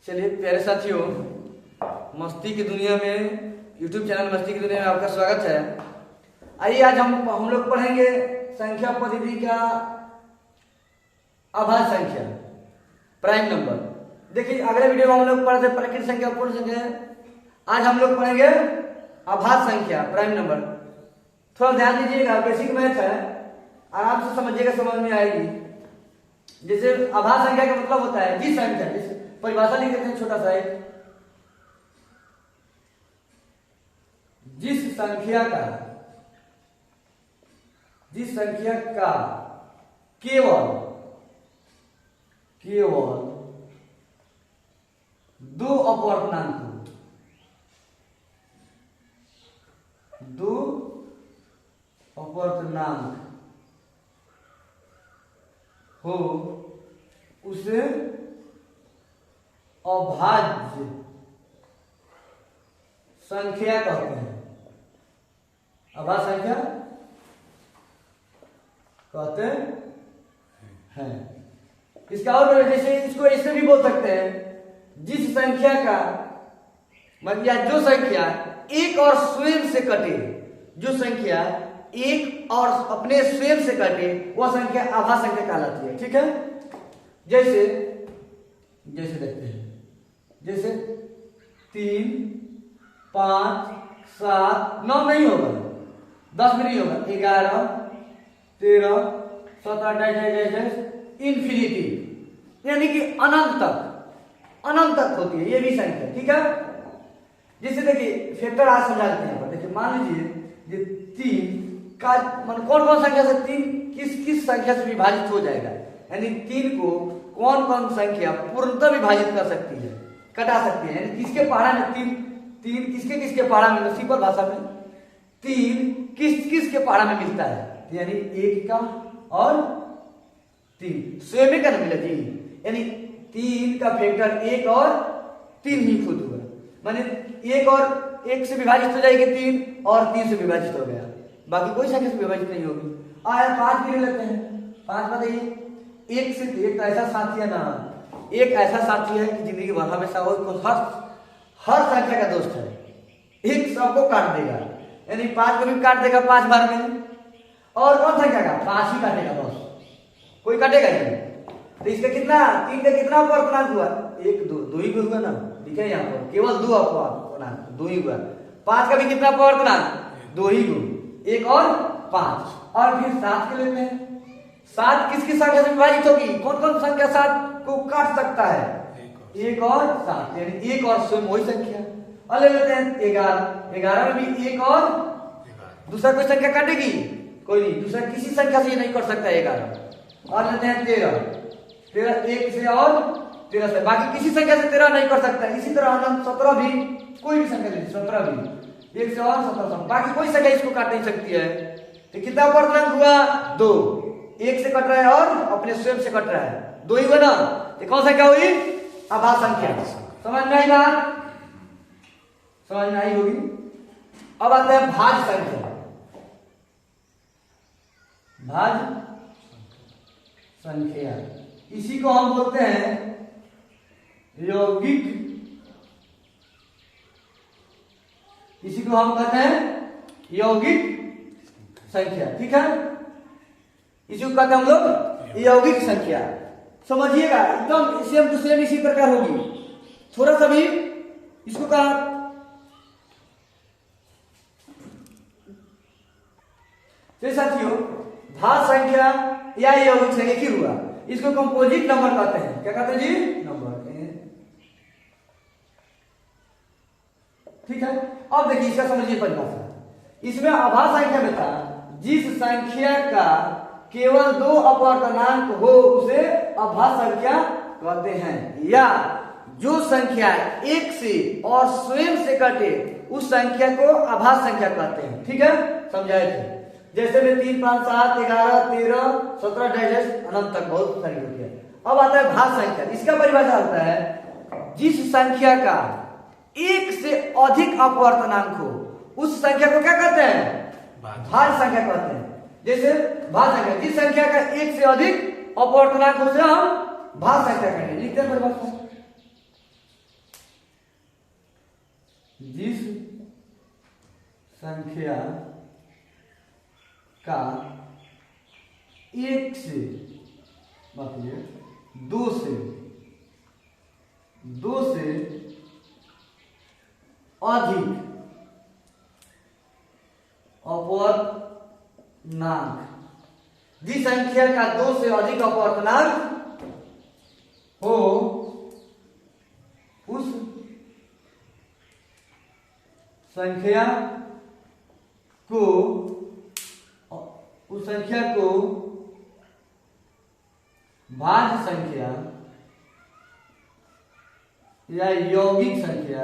चलिए प्यारे साथियों, मस्ती की दुनिया में YouTube चैनल मस्ती की दुनिया में आपका स्वागत है। आइए आज हम लोग पढ़ेंगे संख्या पद्धति का अभाज्य संख्या प्राइम नंबर। देखिए अगले वीडियो में हम लोग पढ़े थे प्राकृत संख्या पूर्ण संख्या, आज हम लोग पढ़ेंगे अभाज्य संख्या प्राइम नंबर। थोड़ा ध्यान दीजिएगा, बेसिक मैथ है, आराम से समझिएगा, समझ में आएगी। जैसे अभाज्य संख्या का मतलब होता है जिस संख्या, जैसे परिभाषा लिख देते हैं छोटा सा एक, जिस संख्या का केवल दो अपवर्तनांक हो उसे अभाज्य संख्या कहते हैं। अभाज्य संख्या कहते हैं। इसका और जैसे इसको ऐसे भी बोल सकते हैं, जिस संख्या का मतलब या जो संख्या एक और स्वयं से कटे, जो संख्या एक और अपने स्वयं से कटे वह संख्या अभाज्य संख्या कहलाती है। ठीक है, जैसे देखते हैं, जैसे 3, 5, 7, 9 नहीं होगा, 10 भी नहीं होगा, 11, 13, 17, 18, इंफिनिटी, यानी कि अनंत तक होती है ये भी संख्या। ठीक है, जैसे देखिए फैक्टर आज समझा देते हैं। देखिए मान लीजिए 3 का मान कौन संख्या से 3 किस संख्या से विभाजित हो जाएगा, यानी 3 को कौन संख्या पूर्णतः विभाजित कर सकती है, कटा सकती है। यानी किसके पहाड़ा में 3 किसके पहाड़ा में, सिंपल भाषा में 3 किसके पहाड़ा में मिलता है, यानी 1 का और 3 स्वयं का मिला जी, यानी 3 का फैक्टर 1 और 3 ही खुद हुआ, माने 1 और 1 से विभाजित हो जाएगी 3 और 3 से विभाजित हो गया, बाकी कोई संख्या से विभाजित नहीं होगी। आया 5 भी ले लेते हैं। 5 बताइए, एक से एक ऐसा साथी है ना, एक ऐसा साथी है कि जिंदगी भर हमेशा हर संख्या का दोस्त है, एक सबको काट देगा, यानी 5 को भी काट देगा 5 बार में, और कौन संख्या का 5 ही काटेगा, बस कोई काटेगा नहीं। तो इसका कितना 3 का कितना अपवर्तनांक हुआ, 1 2 ही हुआ ना, ठीक है, यहाँ पर केवल 2 अपवर्तनांक 2 ही हुआ। 5 का भी कितना अपवर्तनांक 2 ही हुआ, 1 और 5। और फिर 7 के लेते हैं। 7 किसकी संख्या से विभाजित होगी, कौन संख्या 7 को काट सकता है, 1 और 7, यानी 1 और स्वयं वही संख्या। और ले लेते हैं 11 में भी 1 और दूसरा कोई संख्या काटेगी, कोई नहीं, दूसरा किसी संख्या से ये नहीं कर सकता 11। और लेते हैं 13 1 से और 13 से, बाकी किसी संख्या से 13 नहीं कर सकता। इसी तरह 17 भी, कोई भी संख्या लीजिए, 17 भी 1 से और 17 से, बाकी कोई संख्या इसको काट नहीं सकती है। तो कितना अपवर्तनांक हुआ 2, 1 से कट रहा है और अपने स्वयं से कट रहा है, 2 ही हुआ ना, ये कौन संख्या हुई, अभाज्य संख्या। समझ में आई बात, समझ में आई होगी। अब आते हैं भाज्य संख्या। भाज्य संख्या, इसी को हम बोलते हैं यौगिक, इसी को हम कहते हैं यौगिक संख्या। ठीक है, इसी को कहते हैं हम लोग यौगिक संख्या। समझिएगा, एकदम सेम टू सेम इसी प्रकार होगी, थोड़ा सा भी इसको कहा। तो साथियों भाज्य संख्या या यौगिक संख्या एक ही हुआ, इसको कंपोजिट नंबर कहते हैं। क्या कहते हैं जी, नंबर। ठीक है, अब देखिए इसका समझिए परिभाषा। इसमें अभाज्य संख्या में था जिस संख्या का केवल 2 अपवर्तनांक हो उसे अभाज्य संख्या कहते हैं, या जो संख्या 1 से और स्वयं से कटे उस संख्या को अभाज्य संख्या कहते हैं। ठीक है, समझाए थे। जैसे में 3 5 7 11 13 17 18 अनंत तक बहुत सारी होती है। अब आता है भाज्य संख्या। इसका परिभाषा होता है जिस संख्या का 1 से अधिक अपवर्तनांक हो उस संख्या को क्या कहते हैं, भाज्य संख्या कहते हैं। जैसे भाज्य संख्या, जिस संख्या का 1 से अधिक अपवर्तनांक उसे हम भाज्य संख्या कहेंगे। लिखते हैं परिभाषा। संख्या का एक से दो से अधिक अपवर्तनांक, जिस संख्या का दो से अधिक अपवर्तनांक हो उस संख्या को भाज्य संख्या या यौगिक संख्या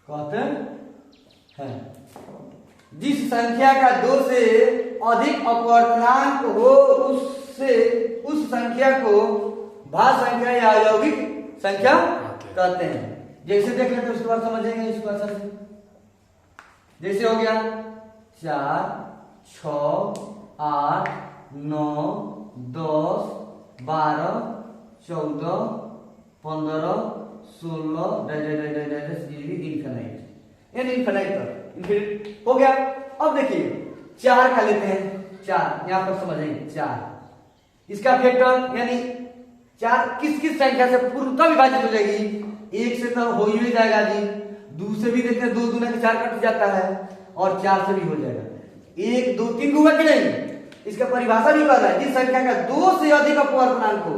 कहते हैं। जिस संख्या का दो से अधिक अपवर्तनांक हो उस संख्या को भाज्य संख्या या यौगिक संख्या कहते हैं। जैसे देख लेते उसके बाद समझेंगे इसको अच्छा से। जैसे हो गया 4, 6, 8, 9, 10, 12, 14, 15, 16 इन्फिनिट हो गया। अब देखिए 4 का लेते हैं। 4 यहां पर समझेंगे 4 इसका फैक्टर यानी 4 किस किस संख्या से पूर्णतः विभाजित हो जाएगी। 1 से तो हो ही जाएगा जी, 2 से भी देखते हैं 2 दूना के 4 कट जाता है और 4 से भी हो जाएगा। 1 2 3 हुआ कि नहीं, इसका परिभाषा भी कर रहा है। जिस संख्या का 2 से अधिक अपवर्तनांक हो,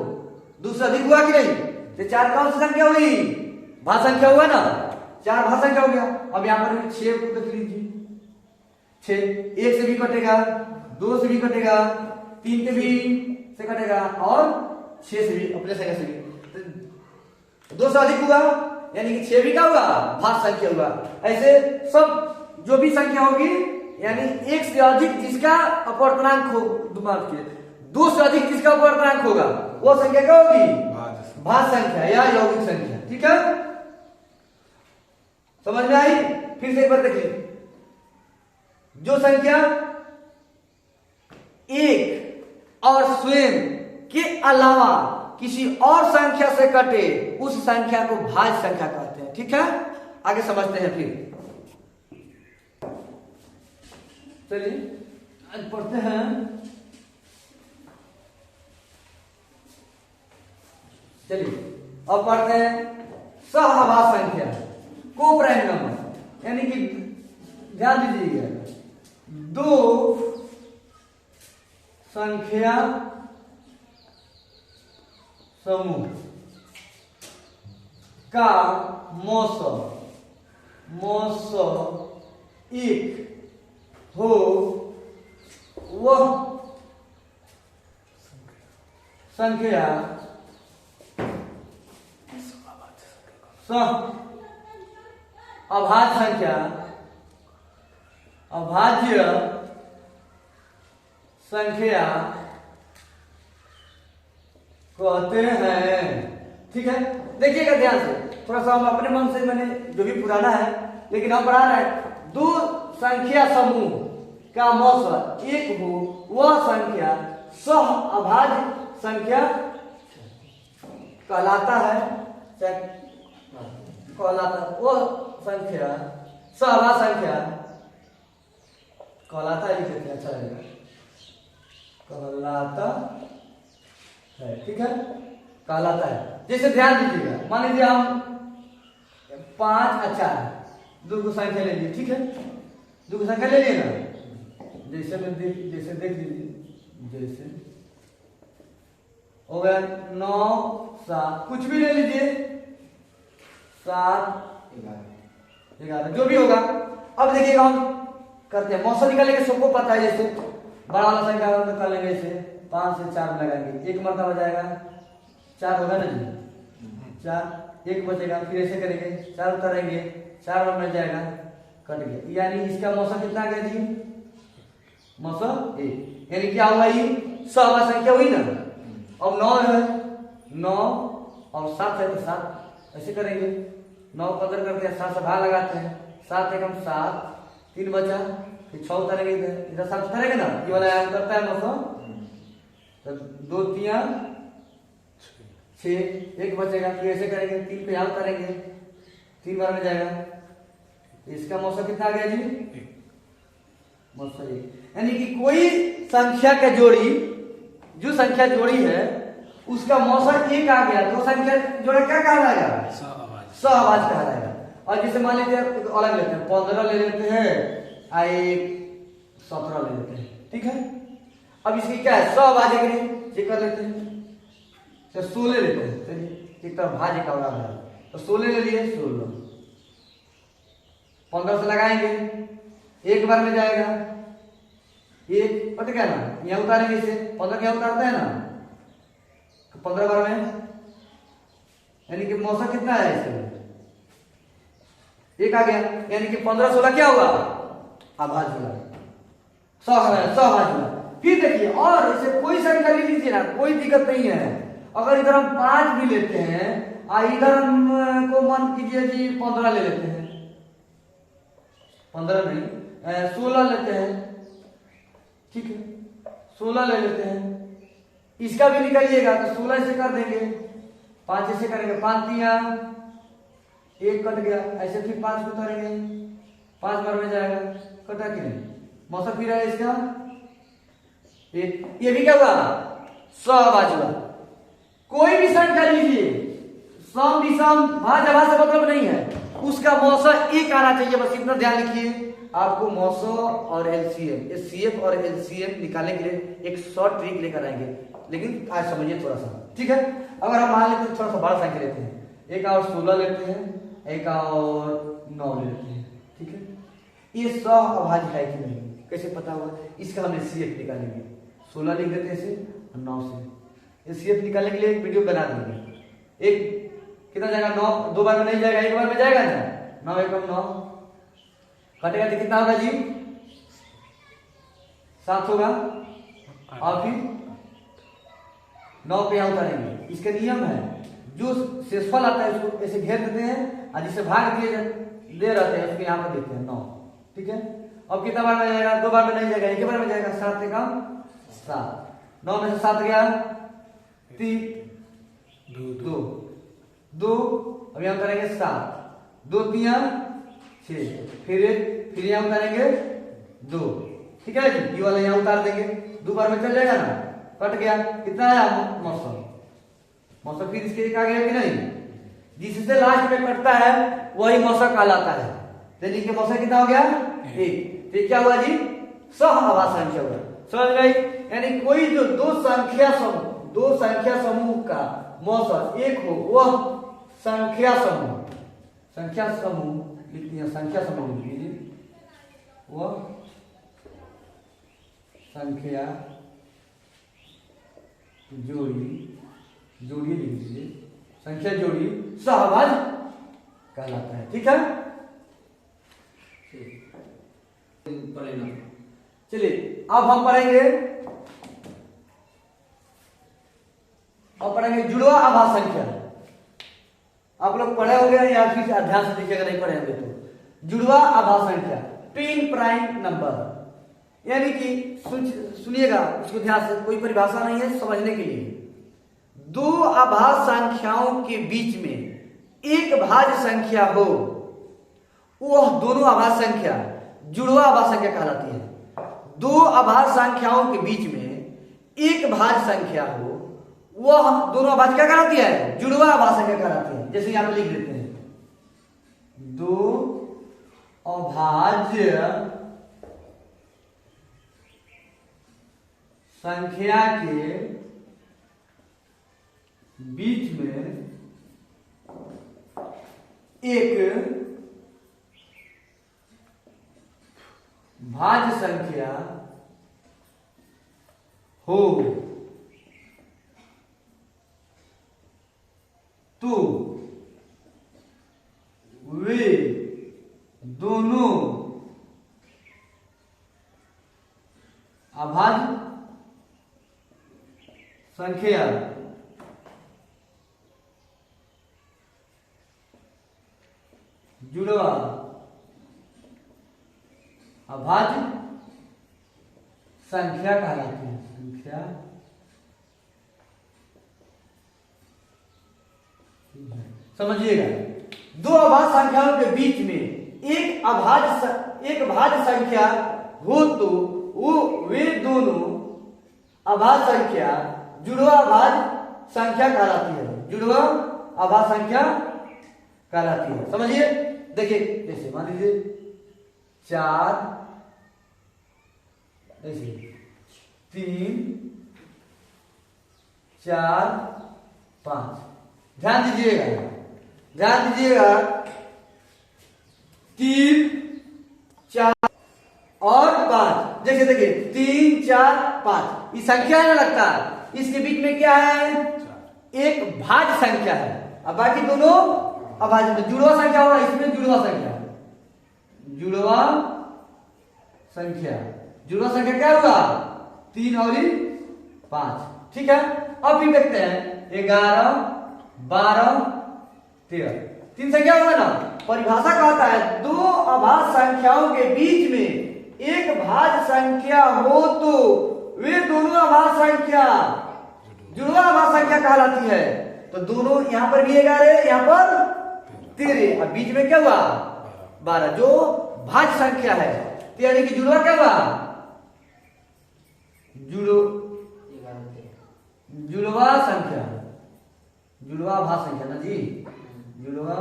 2 से अधिक हुआ कि नहीं, तो 4 कौन सी संख्या हुई, भाज्य संख्या हुआ ना, 4 भाज्य संख्या हो गया। अब यहां पर 6 को देख लीजिए, 6 1 से भी कटेगा, 2 से भी कटेगा, 3 के भी से कटेगा और 6 से भी अपने संख्या से भी। 2 से अधिक हुआ यानी कि 6 भी का हुआ, भाज्य संख्या हुआ। ऐसे सब जो भी संख्या होगी यानी 1 से अधिक जिसका अपवर्तनांक हो, 2 से अधिक जिसका अपवर्तनांक होगा वो संख्या क्या होगी, भाज्य संख्या या यौगिक संख्या। ठीक है, समझ में आई। फिर से एक बार देखिए, जो संख्या 1 और स्वयं के अलावा किसी और संख्या से कटे उस संख्या को भाज्य संख्या कहते हैं। ठीक है, आगे समझते हैं। फिर चलिए आज पढ़ते हैं। चलिए अब पढ़ते हैं सहभाज्य संख्या, को प्राइम नंबर, यानी कि ध्यान दीजिएगा 2 संख्या समूह का मौसम एक हो वह संख्या अभाज्य संख्या कहते हैं। ठीक है, देखिएगा ध्यान से, थोड़ा सा हम अपने मन से, मैंने जो भी पुराना है लेकिन हम पढ़ा रहे हैं। 2 संख्या समूह का मौसम एक हो वह संख्या सह अभाज्य संख्या कहलाता है। वो संख्या सहभाज्य संख्या कहलाता है। अच्छा लगेगा, कहलाता है। ठीक है, कहलाता है। जैसे ध्यान दीजिएगा, मान लीजिए हम 5 और 4 2 को संख्या ले लीजिए। ठीक है, 2 को संख्या ले लिए ना, जैसे देख लीजिए, जैसे हो गया 9 7, कुछ भी ले लीजिए, 7 11 जो भी होगा। अब देखिएगा हम करते हैं मौसम निकालेंगे, सबको पता है। जैसे बड़ा वाला संख्या कर लेंगे, जैसे 5 से 4 लगाएंगे, 1 मरतबा हो जाएगा 4 होगा ना जी, 4 1 बचेगा। फिर ऐसे करेंगे, 4 उतारेंगे, 4 और मिल जाएगा, कट गया। यानी इसका मौसम कितना गया जी, मौसम 1, यानी क्या हुआ, ये सहभाज्य संख्या हुई ना। अब 9 है, 9 और 7 है तो 7 ऐसे करेंगे, 9 कदर करते हैं, 7 से भाग लगाते हैं, 7 एकम 7, 3 बचा, फिर 6 उतारेंगे, इधर 7 उतारेंगे ना, ये वाला उतरता है मौसम। तो 2 3 6, एक बचेगा, फिर ऐसे करेंगे, 3 पे यहाँ उतारेंगे, 3 बार में जाएगा, इसका मौसा कितना आ गया जी? मौसा 1। यानी कि कोई संख्या का जोड़ी, जो संख्या जोड़ी है उसका मौसा 1 आ गया तो संख्या जोड़ा क्या कहलाएगा? सहअभाज्य कहलाएगा। और जैसे मान लीजिए अलग लेते हैं, 15 ले लेते हैं, 17 ले लेते हैं, ठीक है। अब इसकी क्या है? सहअभाज्य के लिए चेक कर लेते हैं, तो 16 लेते हैं, चलिए एक तरफ भाज्य का उदाहरण है, तो 16 ले लिए, 16, 15 से लगाएंगे, एक बार में जाएगा, एक पता क्या ना, यहाँ उतारेंगे इसे, 15 क्या उतारता है ना, तो 15 बार में, यानी कि मौसा कितना है इसमें? 1 आ गया, यानी कि 15 16 क्या हुआ? अभाज्य, सहअभाज्य। फिर देखिए, और इसे कोई संख्या ले लीजिए ना, कोई दिक्कत नहीं है। अगर इधर हम 5 भी लेते हैं और इधर हम को मान कीजिए जी 15 ले लेते हैं, 15 नहीं 16 लेते हैं, ठीक है, 16 ले लेते हैं, इसका भी निकालिएगा तो 16 से कर देंगे, 5 ऐसे करेंगे, 5 तिया 1 कट गया, ऐसे फिर 5 को उतारेंगे, 5 बार में जाएगा, कटा कि नहीं? मौसा फिर है इसका 1, ये भी क्या हुआ? सहअभाज्य। कोई भी संख्या लीजिए, सम विषम भाज्य अभाज्य से मतलब नहीं है, उसका मौसा 1 आना चाहिए, बस इतना ध्यान रखिए। आपको मौसा और एलसीएम, एचसीएफ और एलसीएम निकालने के लिए एक शॉर्ट ट्रिक लेकर आएंगे, लेकिन आज समझिए थोड़ा सा, ठीक है। अगर हम मान लेते हैं थोड़ा सा बड़ा संख्या लेते हैं, 1 और 16 लेते हैं, 1 और 9 लेते हैं, ठीक है, ये सहअभाज्य है कि नहीं, कैसे पता हुआ? इसका हम एचसीएफ निकालेंगे, 16 लिख देते हैं इसे, 9 से एचसीएफ निकालने के लिए एक वीडियो बना देंगे। एक कितना जाएगा? 9, 2 बार में नहीं जाएगा, 1 बार में जाएगा ना, 9 एकम 9, कटेगा तो कितना होगा जी? 7 होगा, और फिर 9 पे यहाँ उतारेंगे। इसका नियम है, जो शेषफल आता है उसको ऐसे घेर देते हैं और जिसे भाग दे रहते हैं उसको यहाँ पर देते हैं 9, ठीक है। अब कितना बार में जाएगा? 2 बार में नहीं जाएगा, 1 बार में जाएगा, 7 एकम 7, 9 में से 7 गया 3, 2, अब यहाँ उतारेंगे 7, 2 तिया 6, फिर यहाँ उतारेंगे 2, ठीक है जी, ये वाला यहाँ उतार देंगे, 2 बार में चल जाएगा ना, कट गया, कितना आया? मौसा फिर इसके 1 आ गया कि नहीं? जिससे लास्ट में कटता है वही मौसा कहलाता है, यानी कि मौसा कितना हो गया? 1। तो क्या हुआ जी? सहअभाज्य संख्या हुआ, समझ गए? यानी कोई जो दो संख्या समूह का मौसा 1 हो, वह संख्या समूह लिखती है, संख्या समूह लिख लीजिए, वह संख्या जोड़ी लिख लीजिए, संख्या जोड़ी सहअभाज्य कहलाता है, ठीक है। चलिए अब हम पढ़ेंगे जुड़वा अभाज्य संख्या। आप लोग पढ़े हो गए या फिर ध्यान से देखिएगा, नहीं पढ़े होंगे तो। जुड़वा अभाज्य संख्या, ट्विन प्राइम नंबर, यानी कि सुनिएगा उसको ध्यान से, कोई परिभाषा नहीं है, समझने के लिए। 2 अभाज्य संख्याओं के बीच में एक भाज्य संख्या हो, वह दोनों अभाज्य संख्या जुड़वा अभाज्य संख्या कहलाती है। 2 अभाज्य संख्याओं के बीच में एक भाज्य संख्या हो, वह दोनों अभाज्य क्या कहलाती है? जुड़वा अभाज्य संख्या कहलाती है। जैसे यहां पे लिख देते हैं, 2 अभाज्य संख्या के बीच में एक भाज्य संख्या हो तो वे दोनों अभाज्य संख्या जुड़वा अभाज्य संख्या कहलाती है, संख्या समझिएगा, दो अभाज्य संख्याओं के बीच में एक भाज्य संख्या हो तो वे दोनों अभाज्य संख्या जुड़वा अभाज्य संख्या कहलाती है, जुड़वा अभाज्य संख्या कहलाती है। समझिए, देखिए जैसे मान लीजिए 4 ऐसे 3 4 5, ध्यान दीजिएगा 3 4 और 5, जैसे देखिए 3 4 5 ये संख्या है ना लगता है, इसके बीच में क्या है, एक भाज्य संख्या है, अब बाकी दोनों अभाज्य, जुड़वा संख्या होगा, इसमें जुड़वा संख्या क्या हुआ 3 और 5, ठीक है। अब फिर देखते हैं 11 12 13, 3 संख्या होगा ना, परिभाषा कहता है दो अभाज्य संख्याओं के बीच में एक भाज्य संख्या हो तो वे दोनों अभाज्य संख्या जुड़वा अभाज्य संख्या कहलाती है। तो दोनों यहां पर भी 11, यहां पर 13, अब बीच में क्या हुआ 12, जो भाज्य संख्या है, यानी कि जुड़वा क्या हुआ जुड़वा संख्या, जुड़वा अभाज्य संख्या ना जी, जुड़वा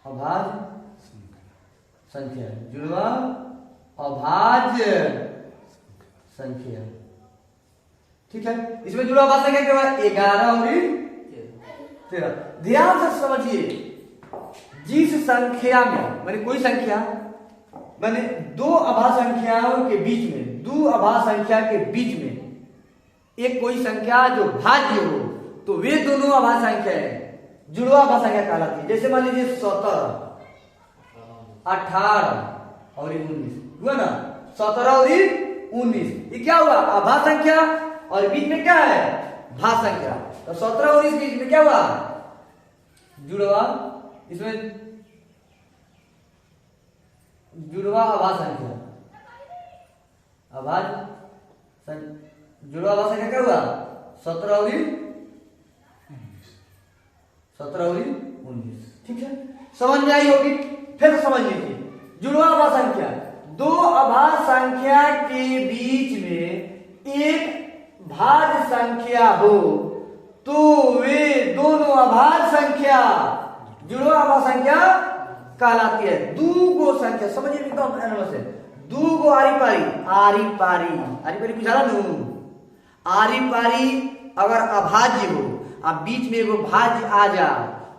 अभाज्य संख्या, जुड़वा अभाज्य संख्या, ठीक है। इसमें जुड़वा अभाज्य संख्या क्या हुआ 11 और 13। ध्यान से समझिए, जिस संख्या में माने कोई संख्या माने दो अभाज्य संख्याओं के बीच में, दो अभाज्य संख्या के बीच में एक कोई संख्या जो भाज्य हो तो वे दोनों अभाज्य संख्या है, जुड़वा अभाज्य संख्या कहलाती है। जैसे मान लीजिए 17 18 और 19 हुआ ना, 17 और 19 ये क्या हुआ अभाज्य संख्या, और बीच में क्या है भाज्य संख्या, तो 17 और 19 बीच में क्या हुआ जुड़वा, इसमें जुड़वा अभाज्य संख्या, जुड़वा अभाज्य संख्या क्या हुआ 17 और 19, ठीक है। समझ में आई होगी, फिर समझ लीजिए, जुड़वा अभाज्य संख्या दो अभाज्य संख्या के बीच में एक भाज्य संख्या हो तो वे दोनों अभाज्य संख्या जुड़वा अभाज्य संख्या कहलाती है। दूगो संख्या समझिए एकदम एनमस है, दूगो आरी पारी बुझा नू, आरी पारी अगर अभाज्य हो अब बीच में एगो भाज्य आ जा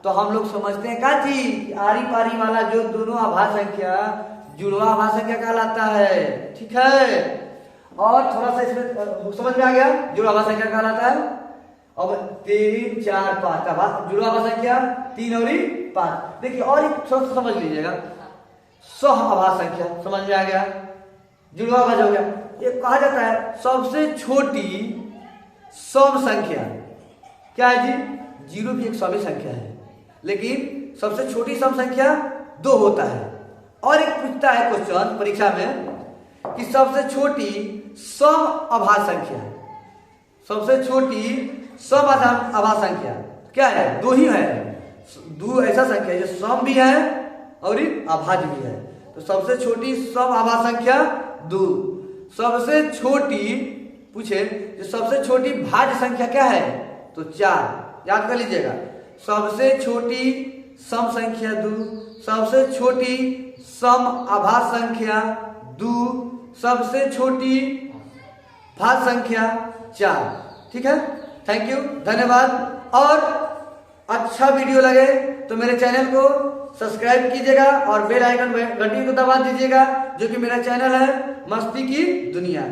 तो हम लोग समझते हैं क्या चीज, आरी पारी वाला जो दोनों अभाज्य संख्या जुड़वा अभाज्य संख्या कहलाता है, ठीक है। और थोड़ा सा इसमें समझ में आ गया जुड़वा अभाज्य संख्या कहलाता है। अब 3 4 5 का जुड़वा अभाज्य संख्या 3 और 5। देखिए और एक थोड़ा सा समझ लीजिएगा, सह अभाज्य संख्या समझ में आ गया, जुड़वा अभाज्य हो गया। ये कहा जाता है सबसे छोटी सम संख्या क्या है जी, 0 भी एक सम संख्या है, लेकिन सबसे छोटी सम संख्या 2 होता है। और एक पूछता है क्वेश्चन परीक्षा में कि सबसे छोटी सम अभाज्य संख्या, सबसे छोटी सम अभाज्य संख्या क्या है, 2 ही है, 2 ऐसा संख्या है जो सम भी है और अभाज्य भी है। तो सबसे छोटी सम अभाज्य संख्या 2, सबसे छोटी पूछे जो सबसे छोटी भाज्य संख्या क्या है तो 4, याद कर लीजिएगा, सबसे छोटी सम संख्या 2, सबसे छोटी सम अभाज्य संख्या 2, सबसे छोटी भाज्य संख्या 4, ठीक है। थैंक यू, धन्यवाद। और अच्छा वीडियो लगे तो मेरे चैनल को सब्सक्राइब कीजिएगा और बेल आइकन घंटी को दबा दीजिएगा, जो कि मेरा चैनल है मस्ती की दुनिया।